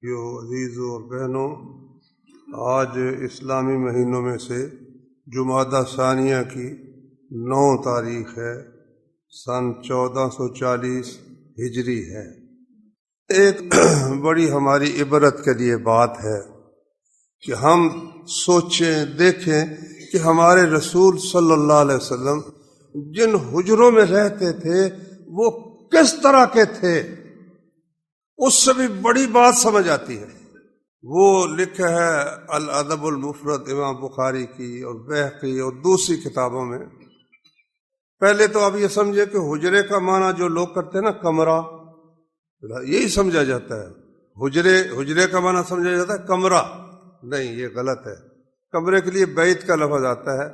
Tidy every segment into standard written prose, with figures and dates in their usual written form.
عزیزوں اور بہنوں، آج اسلامی مہینوں میں سے جمادی ثانیہ کی 9 تاریخ ہے، سن 1440 ہجری ہے۔ ایک بڑی ہماری عبرت کے لیے بات ہے کہ ہم سوچیں، دیکھیں کہ ہمارے رسول صلی اللہ علیہ وسلم جن حجروں میں رہتے تھے وہ کس طرح کے تھے، اس سے بھی بڑی بات سمجھ آتی ہے۔ وہ لکھا ہے الادب المفرد امام بخاری کی اور بیہقی اور دوسری کتابوں میں۔ پہلے تو آپ یہ سمجھے کہ حجرے کا معنی جو لوگ کرتے ہیں نا کمرہ، یہی سمجھا جاتا ہے۔ حجرے کا معنی سمجھا جاتا ہے کمرہ، نہیں، یہ غلط ہے۔ کمرے کے لیے بیت کا لفظ آتا ہے۔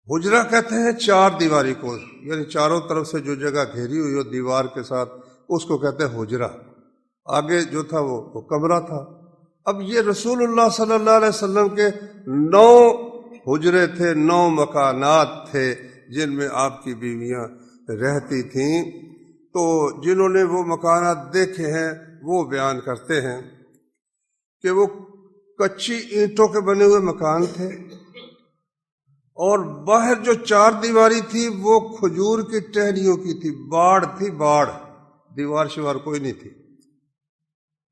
حجرہ کہتے ہیں 4 دیواری کو، یعنی چاروں طرف سے جو جگہ گھیری ہوئی ہو دیوار کے ساتھ، اس کو کہتے ہیں حجرہ۔ آگے جو تھا وہ کمرہ تھا۔ اب یہ رسول اللہ صلی اللہ علیہ وسلم کے 9 حجرے تھے، 9 مکانات تھے جن میں آپ کی بیویاں رہتی تھیں۔ تو جنہوں نے وہ مکانات دیکھے ہیں وہ بیان کرتے ہیں کہ وہ کچی اینٹوں کے بنے ہوئے مکان تھے، اور باہر جو 4 دیواری تھی وہ کھجور کی ٹہنیوں کی تھی، باڑ تھی، باڑ، دیوار شوار کوئی نہیں تھی۔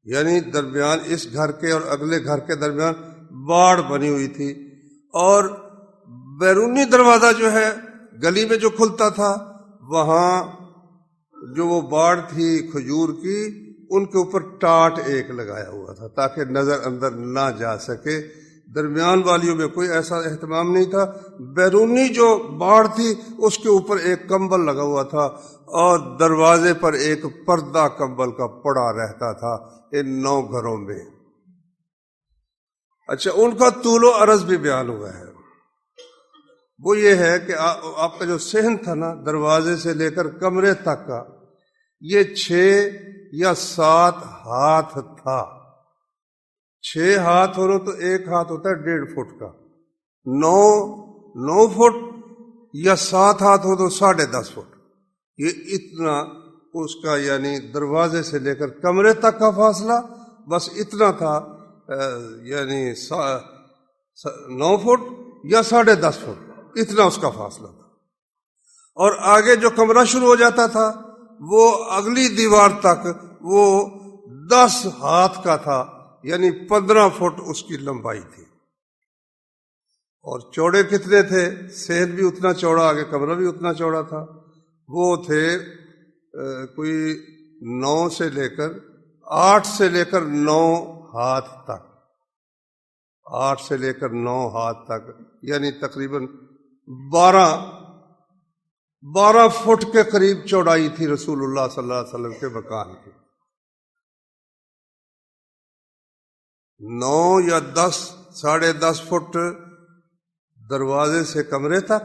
یعنی درمیان اس گھر کے اور اگلے گھر کے درمیان باڑ بنی ہوئی تھی، اور بیرونی دروازہ جو ہے گلی میں جو کھلتا تھا، وہاں جو وہ باڑ تھی کھجور کی، ان کے اوپر ٹاٹ ایک لگایا ہوا تھا تاکہ نظر اندر نہ جا سکے۔ درمیان والیوں میں کوئی ایسا اہتمام نہیں تھا۔ بیرونی جو باڑ تھی اس کے اوپر ایک کمبل لگا ہوا تھا، اور دروازے پر ایک پردہ کمبل کا پڑا رہتا تھا ان 9 گھروں میں۔ اچھا، ان کا طول و عرض بھی بیان ہوا ہے۔ وہ یہ ہے کہ آپ کا جو صحن تھا نا، دروازے سے لے کر کمرے تک کا، یہ 6 یا 7 ہاتھ تھا۔ 6 ہاتھ ہو تو 1 ہاتھ ہوتا ہے 1.5 فٹ کا، 9 فٹ یا 7 ہاتھ ہو تو 10.5 فٹ۔ یہ اتنا اس کا، یعنی دروازے سے لے کر کمرے تک کا فاصلہ بس اتنا تھا، یعنی 9 فٹ یا 10.5 فٹ، اتنا اس کا فاصلہ تھا۔ اور آگے جو کمرہ شروع ہو جاتا تھا وہ اگلی دیوار تک وہ 10 ہاتھ کا تھا، یعنی 15 فٹ اس کی لمبائی تھی۔ اور چوڑے کتنے تھے؟ صحن بھی اتنا چوڑا، آگے کمرہ بھی اتنا چوڑا تھا۔ وہ تھے کوئی 9 سے لے کر 8 سے لے کر 9 ہاتھ تک، 8 سے لے کر 9 ہاتھ تک، یعنی تقریباً 12 فٹ کے قریب چوڑائی تھی رسول اللہ صلی اللہ علیہ وسلم کے مکان کی۔ 9 یا 10، 10.5 فٹ دروازے سے کمرے تک،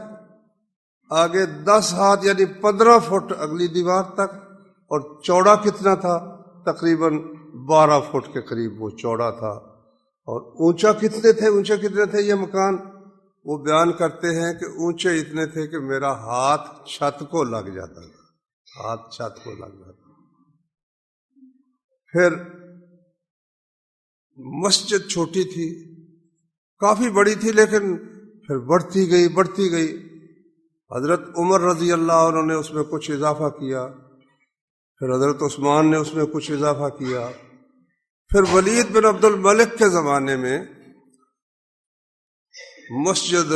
آگے 10 ہاتھ یعنی 15 فٹ اگلی دیوار تک، اور چوڑا کتنا تھا؟ تقریباً 12 فٹ کے قریب وہ چوڑا تھا۔ اور اونچا کتنے تھے یہ مکان؟ وہ بیان کرتے ہیں کہ اونچے اتنے تھے کہ میرا ہاتھ چھت کو لگ جاتا تھا، ہاتھ چھت کو لگ جاتا۔ پھر مسجد چھوٹی تھی، کافی بڑی تھی، لیکن پھر بڑھتی گئی۔ حضرت عمر رضی اللہ عنہ نے اس میں کچھ اضافہ کیا، پھر حضرت عثمان نے اس میں کچھ اضافہ کیا، پھر ولید بن عبد الملک کے زمانے میں مسجد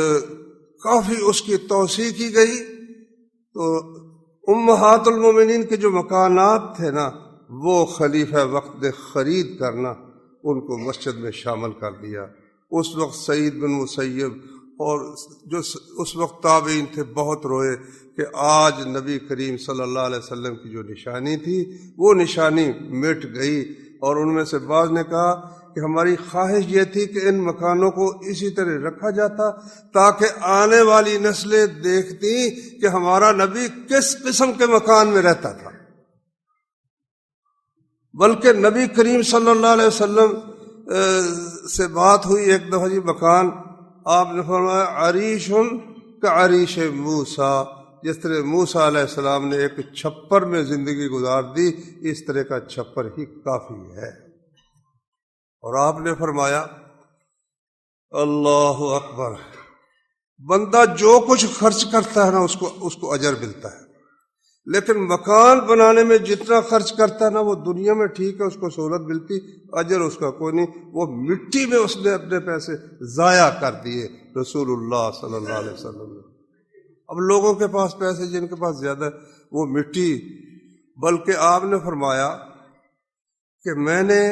کافی اس کی توسیع کی گئی۔ تو امہات المومنین کے جو مکانات تھے نا، وہ خلیفہ وقت نے خرید کرنا ان کو مسجد میں شامل کر دیا۔ اس وقت سعید بن مسیب اور جو اس وقت تابعین تھے بہت روئے کہ آج نبی کریم صلی اللہ علیہ وسلم کی جو نشانی تھی وہ نشانی مٹ گئی۔ اور ان میں سے بعض نے کہا کہ ہماری خواہش یہ تھی کہ ان مکانوں کو اسی طرح رکھا جاتا تاکہ آنے والی نسلیں دیکھتی کہ ہمارا نبی کس قسم کے مکان میں رہتا تھا۔ بلکہ نبی کریم صلی اللہ علیہ وسلم سے بات ہوئی ایک دفعہ، جی مکان، آپ نے فرمایا عریش کعریش موسیٰ، جس طرح موسیٰ علیہ السلام نے ایک چھپر میں زندگی گزار دی، اس طرح کا چھپر ہی کافی ہے۔ اور آپ نے فرمایا اللہ اکبر، بندہ جو کچھ خرچ کرتا ہے نا اس کو اجر ملتا ہے، لیکن مکان بنانے میں جتنا خرچ کرتا ہے نا وہ دنیا میں ٹھیک ہے، اس کو سہولت ملتی، اجر اس کا کوئی نہیں، وہ مٹی میں اس نے اپنے پیسے ضائع کر دیے رسول اللہ صلی اللہ علیہ وسلم نے۔ اب لوگوں کے پاس پیسے جن کے پاس زیادہ ہے وہ مٹی، بلکہ آپ نے فرمایا کہ میں نے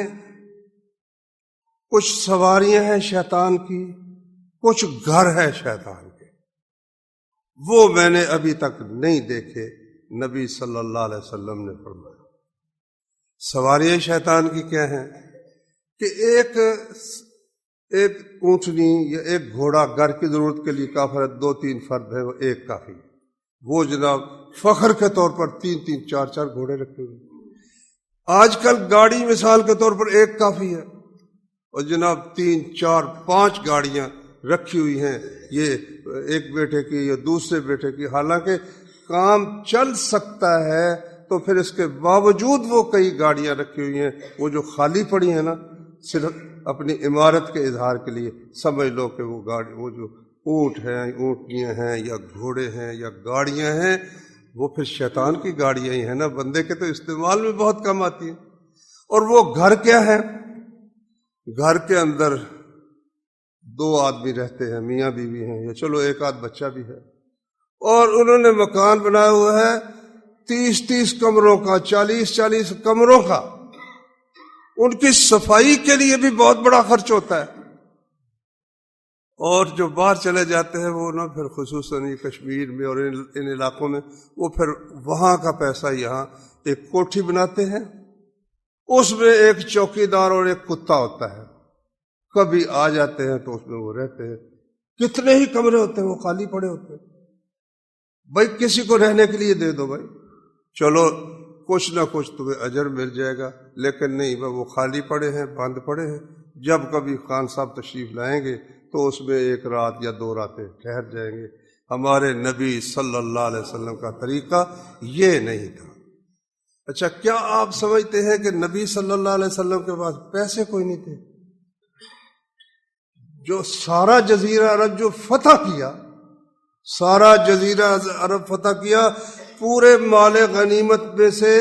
کچھ سواریاں ہیں شیطان کی، کچھ گھر ہے شیطان کے، وہ میں نے ابھی تک نہیں دیکھے، نبی صلی اللہ علیہ وسلم نے فرمایا۔ سواریاں شیطان کی کیا ہیں کہ ایک اونٹنی یا ایک گھوڑا گھر کی ضرورت کے لیے کافی ہے، 2-3 فرد ہے وہ ایک کافی، وہ جناب فخر کے طور پر 3-3 4-4 گھوڑے رکھے ہوئے۔ آج کل گاڑی مثال کے طور پر ایک کافی ہے، اور جناب 3-4-5 گاڑیاں رکھی ہوئی ہیں، یہ ایک بیٹے کی یا دوسرے بیٹے کی، حالانکہ کام چل سکتا ہے تو پھر اس کے باوجود وہ کئی گاڑیاں رکھی ہوئی ہیں، وہ جو خالی پڑی ہیں نا صرف اپنی عمارت کے اظہار کے لیے، سمجھ لو کہ وہ گاڑی، وہ جو اونٹ ہیں، اونٹنیاں ہیں یا گھوڑے ہیں یا گاڑیاں ہیں، وہ پھر شیطان کی گاڑیاں ہی ہیں نا، بندے کے تو استعمال میں بہت کم آتی ہیں۔ اور وہ گھر کیا ہے؟ گھر کے اندر 2 آدمی رہتے ہیں، میاں بیوی ہیں، یا چلو ایک آدھ بچہ بھی ہے، اور انہوں نے مکان بنایا ہوا ہے 30-30 کمروں کا، 40-40 کمروں کا، ان کی صفائی کے لیے بھی بہت بڑا خرچ ہوتا ہے۔ اور جو باہر چلے جاتے ہیں وہ نا پھر خصوصاً کشمیر میں اور ان علاقوں میں، وہ پھر وہاں کا پیسہ یہاں ایک کوٹھی بناتے ہیں، اس میں ایک چوکیدار اور ایک کتا ہوتا ہے، کبھی آ جاتے ہیں تو اس میں وہ رہتے ہیں، کتنے ہی کمرے ہوتے ہیں وہ خالی پڑے ہوتے ہیں، بھائی کسی کو رہنے کے لیے دے دو، بھائی چلو کچھ نہ کچھ تمہیں اجر مل جائے گا، لیکن نہیں بھائی وہ خالی پڑے ہیں، بند پڑے ہیں، جب کبھی خان صاحب تشریف لائیں گے تو اس میں 1 رات یا 2 راتیں ٹھہر جائیں گے۔ ہمارے نبی صلی اللہ علیہ وسلم کا طریقہ یہ نہیں تھا۔ اچھا، کیا آپ سمجھتے ہیں کہ نبی صلی اللہ علیہ وسلم کے پاس پیسے کوئی نہیں تھے؟ جو سارا جزیرہ عرب جو فتح کیا، سارا جزیرہ عرب فتح کیا، پورے مال غنیمت میں سے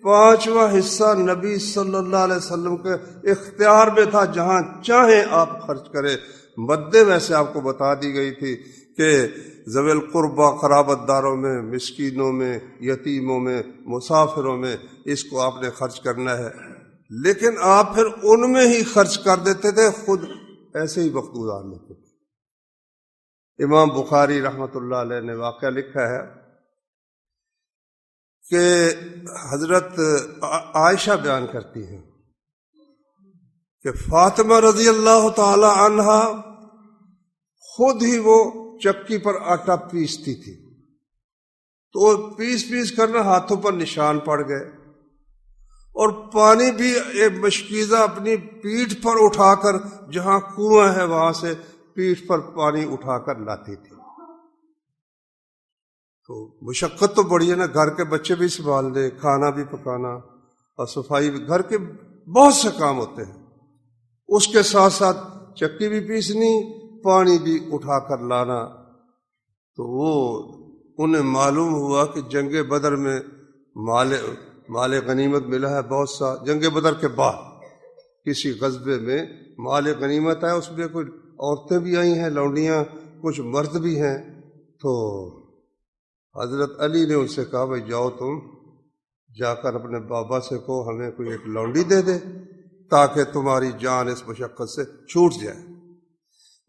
5واں حصہ نبی صلی اللہ علیہ وسلم کے اختیار میں تھا، جہاں چاہیں آپ خرچ کریں۔ مدیں ویسے آپ کو بتا دی گئی تھی کہ ذوی القربہ، قرابت داروں میں، مسکینوں میں، یتیموں میں، مسافروں میں اس کو آپ نے خرچ کرنا ہے، لیکن آپ پھر ان میں ہی خرچ کر دیتے تھے، خود ایسے ہی وقت گزار لیتے تھے۔ امام بخاری رحمۃ اللہ علیہ نے واقعہ لکھا ہے کہ حضرت عائشہ بیان کرتی ہیں کہ فاطمہ رضی اللہ تعالی عنہا خود ہی وہ چکی پر آٹا پیستی تھی، تو پیس کرنا ہاتھوں پر نشان پڑ گئے، اور پانی بھی ایک مشکیزہ اپنی پیٹھ پر اٹھا کر، جہاں کنواں ہے وہاں سے پیٹھ پر پانی اٹھا کر لاتی تھی۔ تو مشقت تو بڑی ہے نا، گھر کے بچے بھی سنبھالنے، کھانا بھی پکانا اور صفائی بھی، گھر کے بہت سے کام ہوتے ہیں، اس کے ساتھ ساتھ چکی بھی پیسنی، پانی بھی اٹھا کر لانا۔ تو وہ انہیں معلوم ہوا کہ جنگ بدر میں مال غنیمت ملا ہے بہت سا، جنگ بدر کے بعد کسی غزوے میں مال غنیمت ہے، اس میں کچھ عورتیں بھی آئی ہیں، لونڈیاں، کچھ مرد بھی ہیں۔ تو حضرت علی نے ان سے کہا بھائی جاؤ، تم جا کر اپنے بابا سے کہو ہمیں کوئی ایک لونڈی دے دے تاکہ تمہاری جان اس مشقت سے چھوٹ جائے۔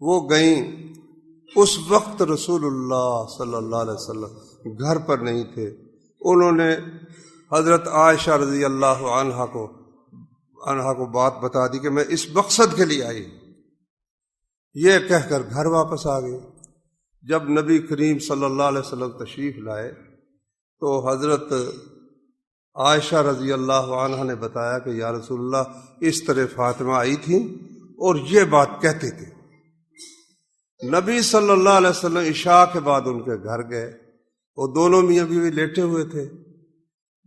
وہ گئیں، اس وقت رسول اللہ صلی اللہ علیہ وسلم گھر پر نہیں تھے، انہوں نے حضرت عائشہ رضی اللہ عنہا کو بات بتا دی کہ میں اس مقصد کے لیے آئی، یہ کہہ کر گھر واپس آ گئی۔ جب نبی کریم صلی اللہ علیہ وسلم تشریف لائے تو حضرت عائشہ رضی اللہ عنہا نے بتایا کہ یا رسول اللہ اس طرح فاطمہ آئی تھی اور یہ بات کہتے تھے۔ نبی صلی اللہ علیہ وسلم عشاء کے بعد ان کے گھر گئے، وہ دونوں میاں بیوی لیٹے ہوئے تھے،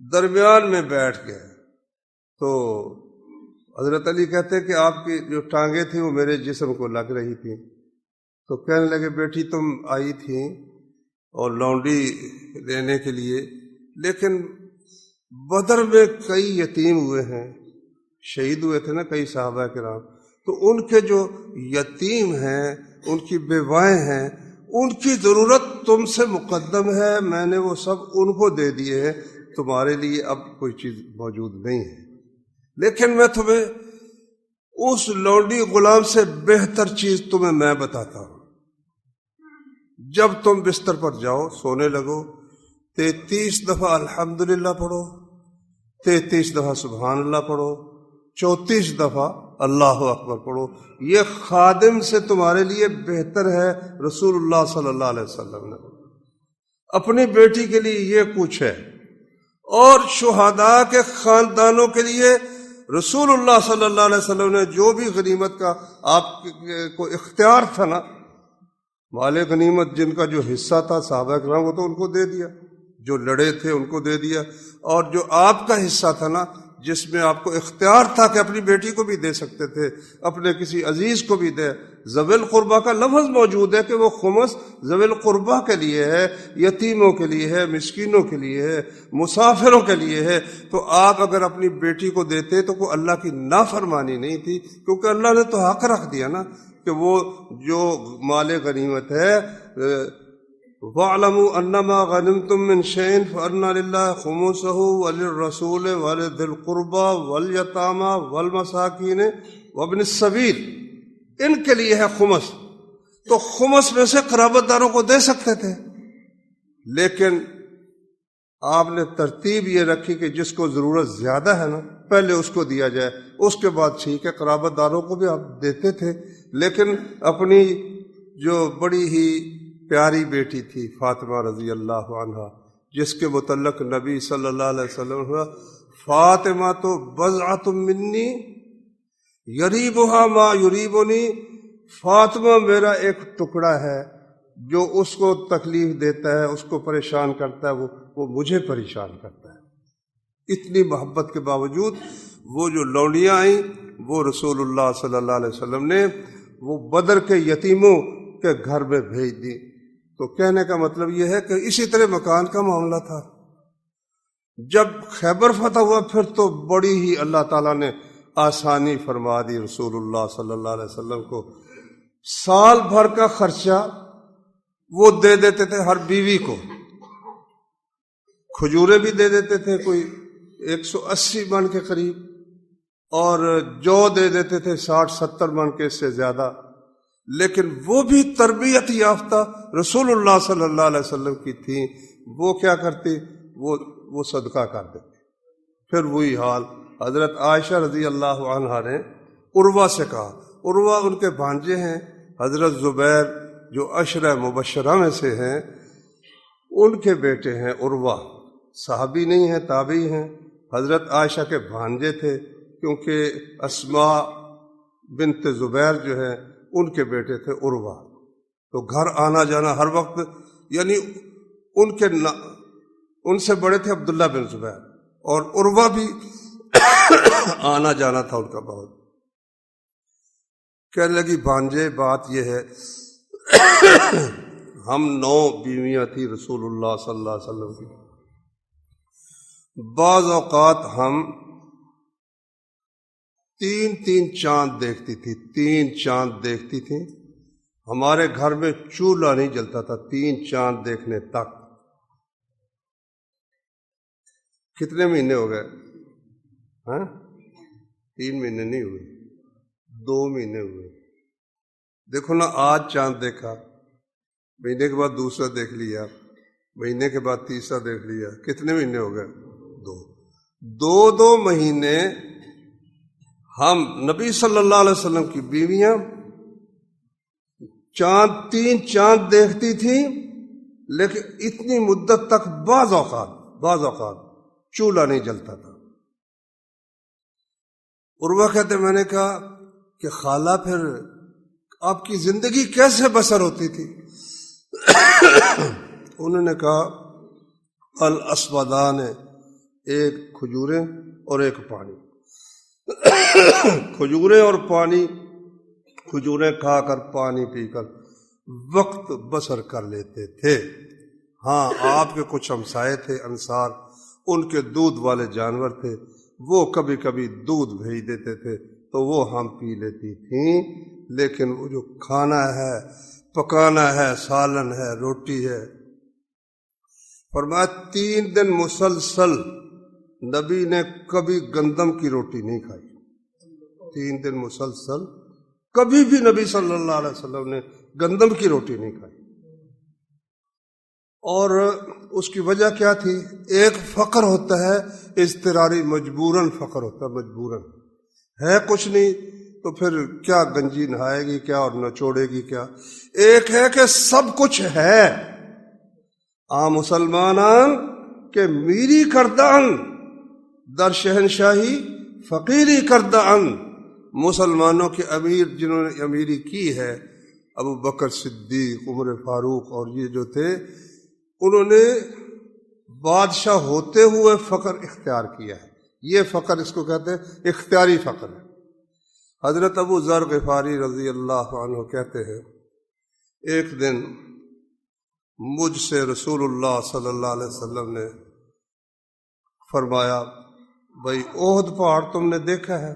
درمیان میں بیٹھ گئے۔ تو حضرت علی کہتے کہ آپ کی جو ٹانگیں تھیں وہ میرے جسم کو لگ رہی تھیں، تو کہنے لگے بیٹی تم آئی تھیں اور لونڈی لینے کے لیے، لیکن بدر میں کئی یتیم ہوئے ہیں، شہید ہوئے تھے نا کئی صحابہ کرام، تو ان کے جو یتیم ہیں، ان کی بیوائیں ہیں، ان کی ضرورت تم سے مقدم ہے، میں نے وہ سب ان کو دے دیے ہیں، تمہارے لیے اب کوئی چیز موجود نہیں ہے، لیکن میں تمہیں اس لونڈی غلام سے بہتر چیز تمہیں میں بتاتا ہوں۔ جب تم بستر پر جاؤ، سونے لگو، 33 دفعہ الحمدللہ پڑھو، 33 دفعہ سبحان اللہ پڑھو، 34 دفعہ اللہ اکبر پڑھو، یہ خادم سے تمہارے لیے بہتر ہے۔ رسول اللہ صلی اللہ علیہ وسلم نے اپنی بیٹی کے لیے یہ کچھ ہے، اور شہداء کے خاندانوں کے لیے رسول اللہ صلی اللہ علیہ وسلم نے جو بھی غنیمت کا آپ کو اختیار تھا نا، مال غنیمت جن کا جو حصہ تھا صحابہ کرام وہ تو ان کو دے دیا، جو لڑے تھے ان کو دے دیا، اور جو آپ کا حصہ تھا نا جس میں آپ کو اختیار تھا کہ اپنی بیٹی کو بھی دے سکتے تھے، اپنے کسی عزیز کو بھی دے، ذوی القربہ کا لفظ موجود ہے کہ وہ خمس ذوی القربہ کے لیے ہے، یتیموں کے لیے ہے، مسکینوں کے لیے ہے، مسافروں کے لیے ہے، تو آپ اگر اپنی بیٹی کو دیتے تو کوئی اللہ کی نافرمانی نہیں تھی، کیونکہ اللہ نے تو حق رکھ دیا نا کہ وہ جو مال غنیمت ہے، وَاعْلَمُوا أَنَّمَا غَنِمْتُم مِّن شَيْءٍ فَأَنَّ لِلَّهِ خُمُسَهُ وَلِلرَّسُولِ وَلِذِي الْقُرْبَىٰ وَالْيَتَامَىٰ وَالْمَسَاكِينِ وَابْنِ السَّبِيلِ، ان کے لیے ہے خمس، تو خمس میں سے قرابت داروں کو دے سکتے تھے، لیکن آپ نے ترتیب یہ رکھی کہ جس کو ضرورت زیادہ ہے نا پہلے اس کو دیا جائے، اس کے بعد ٹھیک ہے قرابت داروں کو بھی آپ دیتے تھے، لیکن اپنی جو بڑی ہی پیاری بیٹی تھی فاطمہ رضی اللہ عنہا، جس کے متعلق نبی صلی اللہ علیہ وسلم فاطمہ تو بضعۃ منی یریبھا ما یریبنی، فاطمہ میرا ایک ٹکڑا ہے، جو اس کو تکلیف دیتا ہے، اس کو پریشان کرتا ہے، وہ مجھے پریشان کرتا ہے۔ اتنی محبت کے باوجود وہ جو لونڈیاں آئیں وہ رسول اللہ صلی اللہ علیہ وسلم نے وہ بدر کے یتیموں کے گھر میں بھیج دی۔ تو کہنے کا مطلب یہ ہے کہ اسی طرح مکان کا معاملہ تھا۔ جب خیبر فتح ہوا پھر تو بڑی ہی اللہ تعالیٰ نے آسانی فرما دی رسول اللہ صلی اللہ علیہ وسلم کو، سال بھر کا خرچہ وہ دے دیتے تھے ہر بیوی کو، کھجوریں بھی دے دیتے تھے کوئی 180 من کے قریب، اور جو دے دیتے تھے 60-70 من کے، اس سے زیادہ، لیکن وہ بھی تربیت یافتہ رسول اللہ صلی اللہ علیہ وسلم کی تھیں، وہ کیا کرتی، وہ صدقہ کر دیتے۔ پھر وہی حال حضرت عائشہ رضی اللہ عنہا نے عروہ سے کہا، عروہ ان کے بھانجے ہیں، حضرت زبیر جو عشرہ مبشرہ میں سے ہیں ان کے بیٹے ہیں عروہ، صحابی نہیں ہیں تابعی ہیں، حضرت عائشہ کے بھانجے تھے، کیونکہ اسماء بنت زبیر جو ہے ان کے بیٹے تھے عروہ، تو گھر آنا جانا ہر وقت، یعنی ان سے بڑے تھے عبداللہ بن زبیر، اور عروہ بھی آنا جانا تھا ان کا بہت۔ کہنے لگی بھانجے بات یہ ہے ہم 9 بیویاں تھی رسول اللہ صلی اللہ علیہ وسلم کی، بعض اوقات ہم 3 چاند دیکھتی تھی، 3 چاند دیکھتی تھی، ہمارے گھر میں چولہا نہیں جلتا تھا 3 چاند دیکھنے تک۔ کتنے مہینے ہو گئے؟ 3 مہینے نہیں ہوئے، 2 مہینے ہوئے۔ دیکھو نا، آج چاند دیکھا، مہینے کے بعد دوسرا دیکھ لیا، مہینے کے بعد تیسرا دیکھ لیا، کتنے مہینے ہو گئے؟ 2 مہینے ہم نبی صلی اللہ علیہ وسلم کی بیویاں چاند 3 چاند دیکھتی تھیں، لیکن اتنی مدت تک بعض اوقات چولہا نہیں جلتا تھا۔ عروہ کہتے میں نے کہا کہ خالہ پھر آپ کی زندگی کیسے بسر ہوتی تھی؟ انہوں نے کہا الاسودان، ایک کھجوریں اور ایک پانی، کھجوریں اور پانی، کھجوریں کھا کر پانی پی کر وقت بسر کر لیتے تھے۔ ہاں آپ کے کچھ ہمسائے تھے انصار، ان کے دودھ والے جانور تھے، وہ کبھی کبھی دودھ بھیج دیتے تھے تو وہ ہم پی لیتی تھیں، لیکن وہ جو کھانا ہے، پکانا ہے، سالن ہے، روٹی ہے۔ فرمایا 3 دن مسلسل نبی نے کبھی گندم کی روٹی نہیں کھائی، 3 دن مسلسل کبھی بھی نبی صلی اللہ علیہ وسلم نے گندم کی روٹی نہیں کھائی۔ اور اس کی وجہ کیا تھی؟ ایک فقر ہوتا ہے اضطراری، مجبوراً فقر ہوتا ہے، مجبوراً ہے کچھ نہیں تو پھر کیا گنجی نہائے گی کیا اور نچوڑے گی کیا۔ ایک ہے کہ سب کچھ ہے، مسلمانان کہ میری کردان در شہنشاہی فقیری کردان۔ مسلمانوں کے امیر جنہوں نے امیری کی ہے، ابو بکر صدیق، عمر فاروق اور یہ جو تھے، انہوں نے بادشاہ ہوتے ہوئے فقر اختیار کیا ہے۔ یہ فقر اس کو کہتے ہیں اختیاری فقر ہے۔ حضرت ابو ذر غفاری رضی اللہ عنہ کہتے ہیں ایک دن مجھ سے رسول اللہ صلی اللہ علیہ وسلم نے فرمایا، بھائی احد پہاڑ تم نے دیکھا ہے؟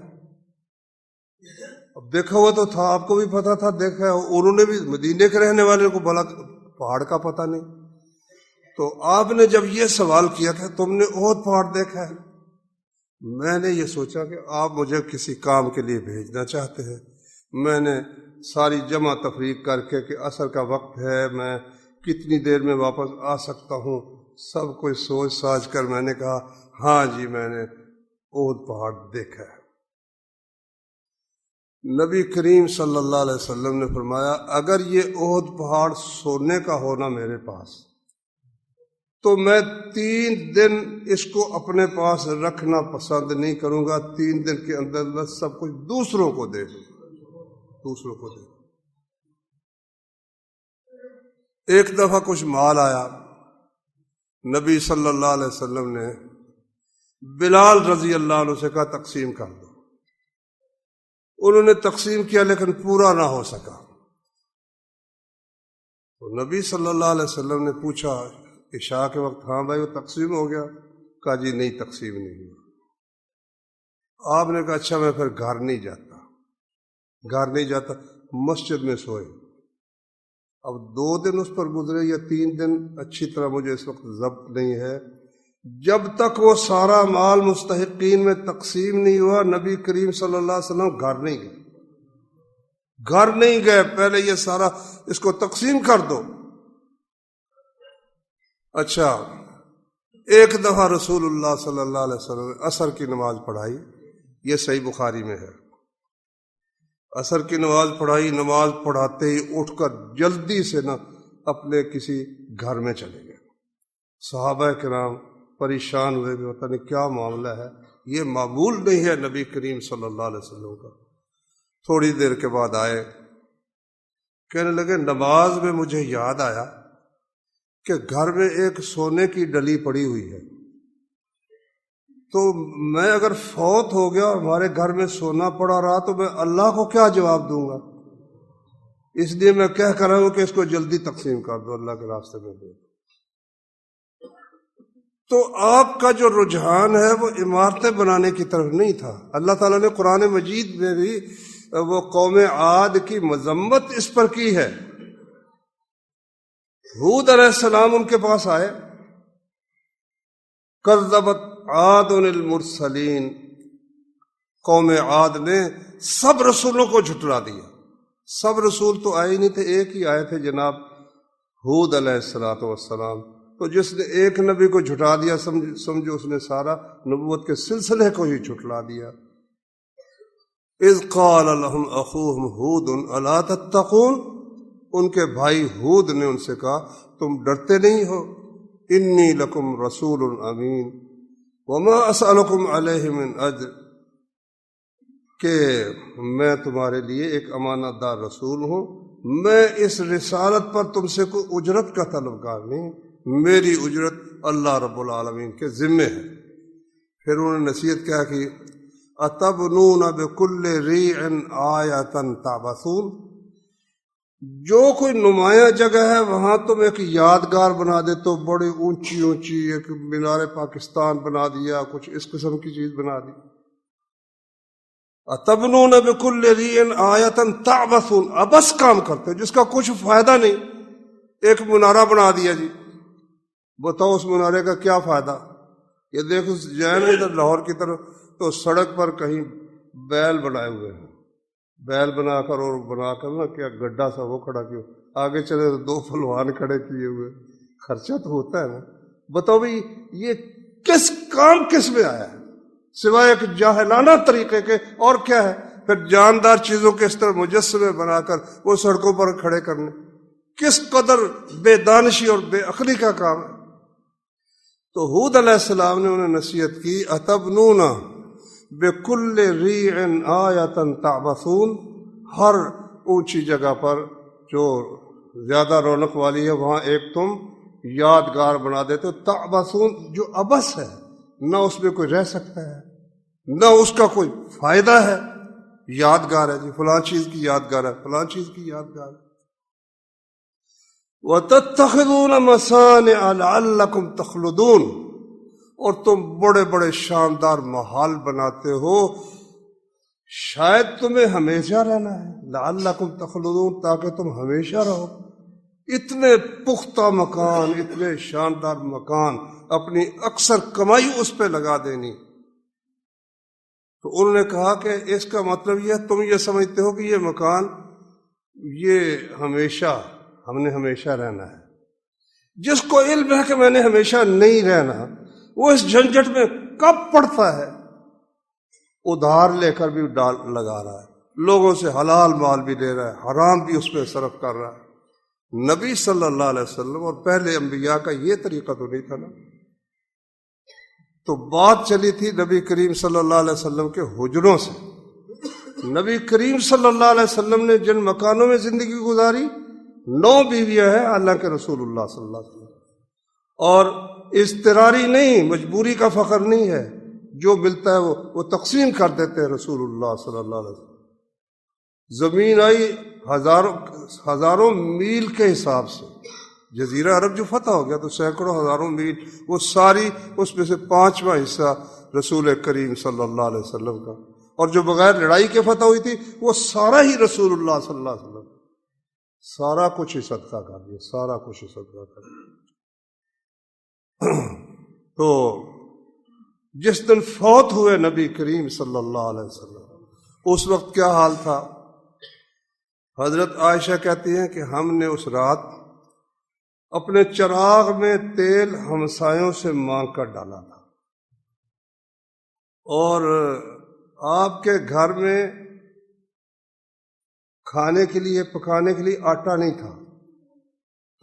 اب دیکھا ہوا تو تھا، آپ کو بھی پتا تھا دیکھا ہے، انہوں نے بھی، مدینے کے رہنے والے کو بلا پہاڑ کا پتہ نہیں۔ تو آپ نے جب یہ سوال کیا تھا تم نے احد پہاڑ دیکھا ہے، میں نے یہ سوچا کہ آپ مجھے کسی کام کے لیے بھیجنا چاہتے ہیں۔ میں نے ساری جمع تفریق کر کے کہ عصر کا وقت ہے، میں کتنی دیر میں واپس آ سکتا ہوں، سب کچھ سوچ ساچ کر میں نے کہا ہاں جی میں نے احد پہاڑ دیکھا ہے۔ نبی کریم صلی اللہ علیہ وسلم نے فرمایا اگر یہ احد پہاڑ سونے کا ہونا میرے پاس تو میں 3 دن اس کو اپنے پاس رکھنا پسند نہیں کروں گا، 3 دن کے اندر میں سب کچھ دوسروں کو دے دوں، دوسروں کو دے دوں۔ ایک دفعہ کچھ مال آیا، نبی صلی اللہ علیہ وسلم نے بلال رضی اللہ عنہ سے کہا تقسیم کر دو۔ انہوں نے تقسیم کیا لیکن پورا نہ ہو سکا، تو نبی صلی اللہ علیہ وسلم نے پوچھا عشاء کے وقت، ہاں بھائی وہ تقسیم ہو گیا؟ کہا جی نہیں تقسیم نہیں ہوا۔ آپ نے کہا اچھا میں پھر گھر نہیں جاتا، گھر نہیں جاتا، مسجد میں سوئے۔ اب 2 دن اس پر گزرے یا 3 دن، اچھی طرح مجھے اس وقت ضبط نہیں ہے، جب تک وہ سارا مال مستحقین میں تقسیم نہیں ہوا نبی کریم صلی اللہ علیہ وسلم گھر نہیں گئے، گھر نہیں گئے، پہلے یہ سارا اس کو تقسیم کر دو۔ اچھا ایک دفعہ رسول اللہ صلی اللہ علیہ وسلم نے عصر کی نماز پڑھائی، یہ صحیح بخاری میں ہے، عصر کی نماز پڑھائی، نماز پڑھاتے ہی اٹھ کر جلدی سے نہ اپنے کسی گھر میں چلے گئے۔ صحابہ کرام پریشان ہوئے کہ پتہ نہیں کیا معاملہ ہے، یہ معمول نہیں ہے نبی کریم صلی اللہ علیہ وسلم کا۔ تھوڑی دیر کے بعد آئے، کہنے لگے نماز میں مجھے یاد آیا کہ گھر میں ایک سونے کی ڈلی پڑی ہوئی ہے، تو میں اگر فوت ہو گیا اور ہمارے گھر میں سونا پڑا رہا تو میں اللہ کو کیا جواب دوں گا، اس لیے میں کہہ کر رہا ہوں کہ اس کو جلدی تقسیم کر دو، اللہ کے راستے میں دو۔ تو آپ کا جو رجحان ہے وہ عمارتیں بنانے کی طرف نہیں تھا۔ اللہ تعالیٰ نے قرآن مجید میں بھی وہ قوم عاد کی مذمت اس پر کی ہے۔ ہود علیہ السلام ان کے پاس آئے، کذبت عاد المرسلین، قوم عاد نے سب رسولوں کو جھٹلا دیا۔ سب رسول تو آئے نہیں تھے، ایک ہی آئے تھے جناب ہود علیہ السلام، تو جس نے ایک نبی کو جھٹا دیا سمجھو اس نے سارا نبوت کے سلسلے کو ہی جھٹلا دیا۔ اذ قال لهم اخوهم ہود الا تتقون، ان کے بھائی ہود نے ان سے کہا تم ڈرتے نہیں ہو، انی لکم رسول امین وما اسألکم علیہ من اجر، کہ میں تمہارے لیے ایک امانت دار رسول ہوں، میں اس رسالت پر تم سے کوئی اجرت کا طلبگار نہیں، میری اجرت اللہ رب العالمین کے ذمے ہے۔ پھر انہوں نے نصیحت کیا کہ اتبنون بکل ریع آیۃ تعبثون، جو کوئی نمایاں جگہ ہے وہاں تم ایک یادگار بنا دے تو بڑی اونچی اونچی ایک مینار پاکستان بنا دیا، کچھ اس قسم کی چیز بنا دی۔ اتبنون بکل ریع آیۃ تعبثون، ابس کام کرتے جس کا کچھ فائدہ نہیں، ایک منارہ بنا دیا جی، بتاؤ اس منارے کا کیا فائدہ؟ یہ دیکھو جائیں نا ادھر لاہور کی طرف تو سڑک پر کہیں بیل بنائے ہوئے ہیں، بیل بنا کر اور بنا کر نا کیا گڈھا سا وہ کھڑا کیا، آگے چلے تو 2 پھلوان کھڑے کیے ہوئے، خرچہ تو ہوتا ہے نا۔ بتاؤ بھائی یہ کس کام کس میں آیا ہے سوائے ایک جاہلانہ طریقے کے، اور کیا ہے؟ پھر جاندار چیزوں کے اس طرح مجسمے بنا کر وہ سڑکوں پر کھڑے کرنے، کس قدر بے دانشی اور بے عقلی کا کام ہے۔ تو ہود علیہ السلام نے انہیں نصیحت کی، اتبنون بکل ریع آیۃ تعبثون، ہر اونچی جگہ پر جو زیادہ رونق والی ہے وہاں ایک تم یادگار بنا دیتے ہو، تعبثون جو ابس ہے، نہ اس میں کوئی رہ سکتا ہے نہ اس کا کوئی فائدہ ہے، یادگار ہے جی، فلاں چیز کی یادگار ہے، فلاں چیز کی یادگار ہے۔ وَتَتَّخِذُونَ مَصَانِعَ لَعَلَّكُمْ تَخْلُدُونَ، اور تم بڑے بڑے شاندار محال بناتے ہو شاید تمہیں ہمیشہ رہنا ہے، لعلکم تخلدون، تاکہ تم ہمیشہ رہو۔ اتنے پختہ مکان، اتنے شاندار مکان، اپنی اکثر کمائی اس پہ لگا دینی۔ تو انہوں نے کہا کہ اس کا مطلب یہ تم یہ سمجھتے ہو کہ یہ مکان یہ ہمیشہ، ہم نے ہمیشہ رہنا ہے۔ جس کو علم ہے کہ میں نے ہمیشہ نہیں رہنا، وہ اس جھنجھٹ میں کب پڑتا ہے؟ ادھار لے کر بھی لگا رہا ہے، لوگوں سے حلال مال بھی لے رہا ہے، حرام بھی اس پہ صرف کر رہا ہے۔ نبی صلی اللہ علیہ وسلم اور پہلے انبیاء کا یہ طریقہ تو نہیں تھا نا۔ تو بات چلی تھی نبی کریم صلی اللہ علیہ وسلم کے حجروں سے۔ نبی کریم صلی اللہ علیہ وسلم نے جن مکانوں میں زندگی گزاری، 9 بیویاں ہیں اللہ کے رسول اللہ صلی اللہ علیہ وسلم، اور اضطراری نہیں، مجبوری کا فخر نہیں ہے، جو ملتا ہے وہ تقسیم کر دیتے ہیں رسول اللہ صلی اللہ علیہ وسلم۔ زمین آئی ہزاروں میل کے حساب سے، جزیرہ عرب جو فتح ہو گیا تو سینکڑوں ہزاروں میل، وہ ساری اس میں سے 5واں حصہ رسول کریم صلی اللہ علیہ وسلم کا، اور جو بغیر لڑائی کے فتح ہوئی تھی وہ سارا ہی رسول اللہ صلی اللہ علیہ وسلم، سارا کچھ ہی صدقہ کر دیا، سارا کچھ ہی صدقہ کر دیا۔ تو جس دن فوت ہوئے نبی کریم صلی اللہ علیہ وسلم، اس وقت کیا حال تھا؟ حضرت عائشہ کہتی ہیں کہ ہم نے اس رات اپنے چراغ میں تیل ہمسایوں سے مانگ کر ڈالا تھا، اور آپ کے گھر میں کھانے کے لیے، پکانے کے لیے آٹا نہیں تھا،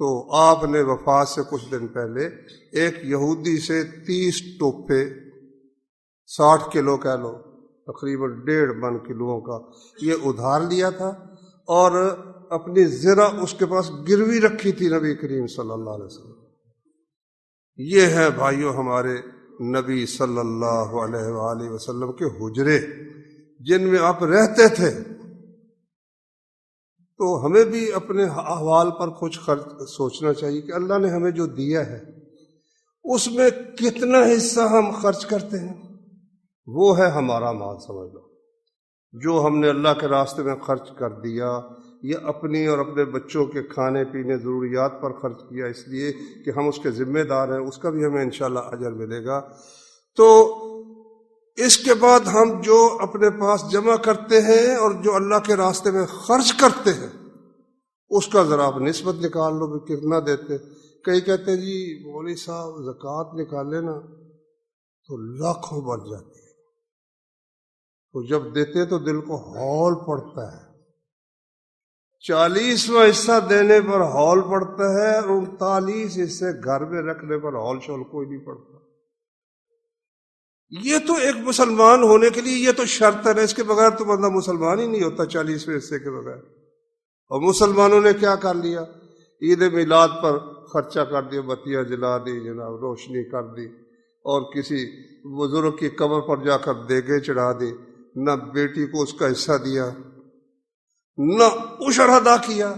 تو آپ نے وفات سے کچھ دن پہلے ایک یہودی سے 30 ٹوپے، 60 کلو کہہ لو، تقریباً 1.5 من کلوؤں کا، یہ ادھار لیا تھا، اور اپنی زرہ اس کے پاس گروی رکھی تھی نبی کریم صلی اللہ علیہ وسلم۔ یہ ہے بھائیو ہمارے نبی صلی اللہ علیہ وآلہ وسلم کے حجرے جن میں آپ رہتے تھے۔ تو ہمیں بھی اپنے احوال پر کچھ سوچنا چاہیے کہ اللہ نے ہمیں جو دیا ہے اس میں کتنا حصہ ہم خرچ کرتے ہیں، وہ ہے ہمارا مال، سمجھ لو۔ جو ہم نے اللہ کے راستے میں خرچ کر دیا، یا اپنی اور اپنے بچوں کے کھانے پینے ضروریات پر خرچ کیا اس لیے کہ ہم اس کے ذمہ دار ہیں، اس کا بھی ہمیں انشاءاللہ اجر ملے گا۔ تو اس کے بعد ہم جو اپنے پاس جمع کرتے ہیں اور جو اللہ کے راستے میں خرچ کرتے ہیں، اس کا ذرا آپ نسبت نکال لو کہ کتنا دیتے۔ کئی کہتے ہیں جی مولوی صاحب زکوٰۃ نکالے نا تو لاکھوں بن جاتی ہے، تو جب دیتے تو دل کو ہول پڑتا ہے، 40واں حصہ دینے پر ہول پڑتا ہے، اور 39 حصے گھر میں رکھنے پر ہول شول کوئی نہیں پڑتا۔ یہ تو ایک مسلمان ہونے کے لیے یہ تو شرط ہے نا، اس کے بغیر تو بندہ مسلمان ہی نہیں ہوتا 40ویں حصے کے بغیر۔ اور مسلمانوں نے کیا کر لیا؟ عید میلاد پر خرچہ کر دیا، بتیاں جلا دی جناب، روشنی کر دی، اور کسی بزرگ کی قبر پر جا کر دیگیں چڑھا دی، نہ بیٹی کو اس کا حصہ دیا، نہ عشر ادا کیا،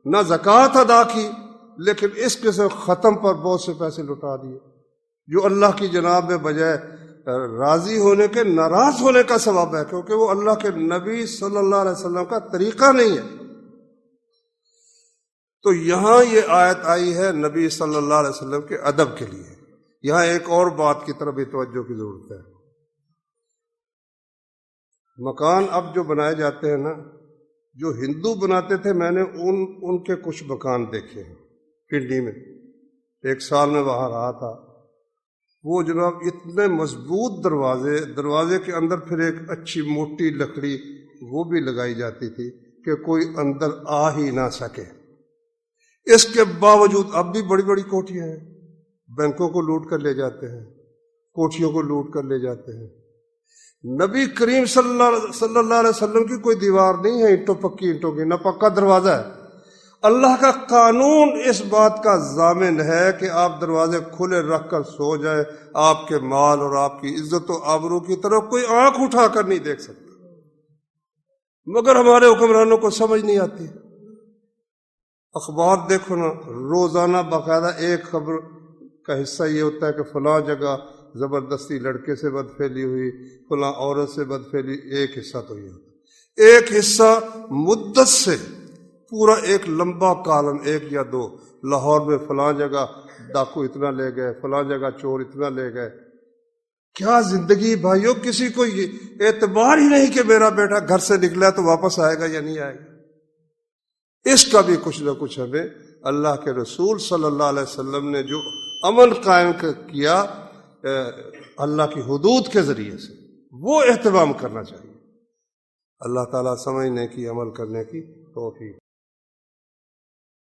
نہ زکوٰۃ ادا کی، لیکن اس قسم ختم پر بہت سے پیسے لٹا دیے، جو اللہ کی جناب میں بجائے راضی ہونے کے ناراض ہونے کا سبب ہے، کیونکہ وہ اللہ کے نبی صلی اللہ علیہ وسلم کا طریقہ نہیں ہے۔ تو یہاں یہ آیت آئی ہے نبی صلی اللہ علیہ وسلم کے ادب کے لیے۔ یہاں ایک اور بات کی طرف بھی توجہ کی ضرورت ہے۔ مکان اب جو بنائے جاتے ہیں نا، جو ہندو بناتے تھے، میں نے ان کے کچھ مکان دیکھے ہیں پنڈی میں، ایک سال میں وہاں رہا تھا۔ وہ جناب اتنے مضبوط دروازے کے اندر پھر ایک اچھی موٹی لکڑی وہ بھی لگائی جاتی تھی کہ کوئی اندر آ ہی نہ سکے۔ اس کے باوجود اب بھی بڑی بڑی کوٹھیاں ہیں، بینکوں کو لوٹ کر لے جاتے ہیں، کوٹھیوں کو لوٹ کر لے جاتے ہیں۔ نبی کریم صلی اللہ علیہ وسلم کی کوئی دیوار نہیں ہے اینٹوں پکی اینٹوں کی، نہ پکا دروازہ ہے۔ اللہ کا قانون اس بات کا ضامن ہے کہ آپ دروازے کھلے رکھ کر سو جائیں، آپ کے مال اور آپ کی عزت و آبرو کی طرف کوئی آنکھ اٹھا کر نہیں دیکھ سکتا، مگر ہمارے حکمرانوں کو سمجھ نہیں آتی۔ اخبار دیکھو نا، روزانہ باقاعدہ ایک خبر کا حصہ یہ ہوتا ہے کہ فلاں جگہ زبردستی لڑکے سے بد پھیلی ہوئی، فلاں عورت سے بد پھیلی، ایک حصہ تو یہ ہوتا ہے، ایک حصہ مدت سے پورا ایک لمبا کالم، ایک یا دو، لاہور میں فلاں جگہ ڈاکو اتنا لے گئے، فلاں جگہ چور اتنا لے گئے۔ کیا زندگی بھائیو، کسی کو یہ اعتبار ہی نہیں کہ میرا بیٹا گھر سے نکلا تو واپس آئے گا یا نہیں آئے گا۔ اس کا بھی کچھ نہ کچھ ہمیں اللہ کے رسول صلی اللہ علیہ وسلم نے جو امن قائم کیا اللہ کی حدود کے ذریعے سے، وہ اہتمام کرنا چاہیے۔ اللہ تعالیٰ سمجھنے کی، عمل کرنے کی توفیق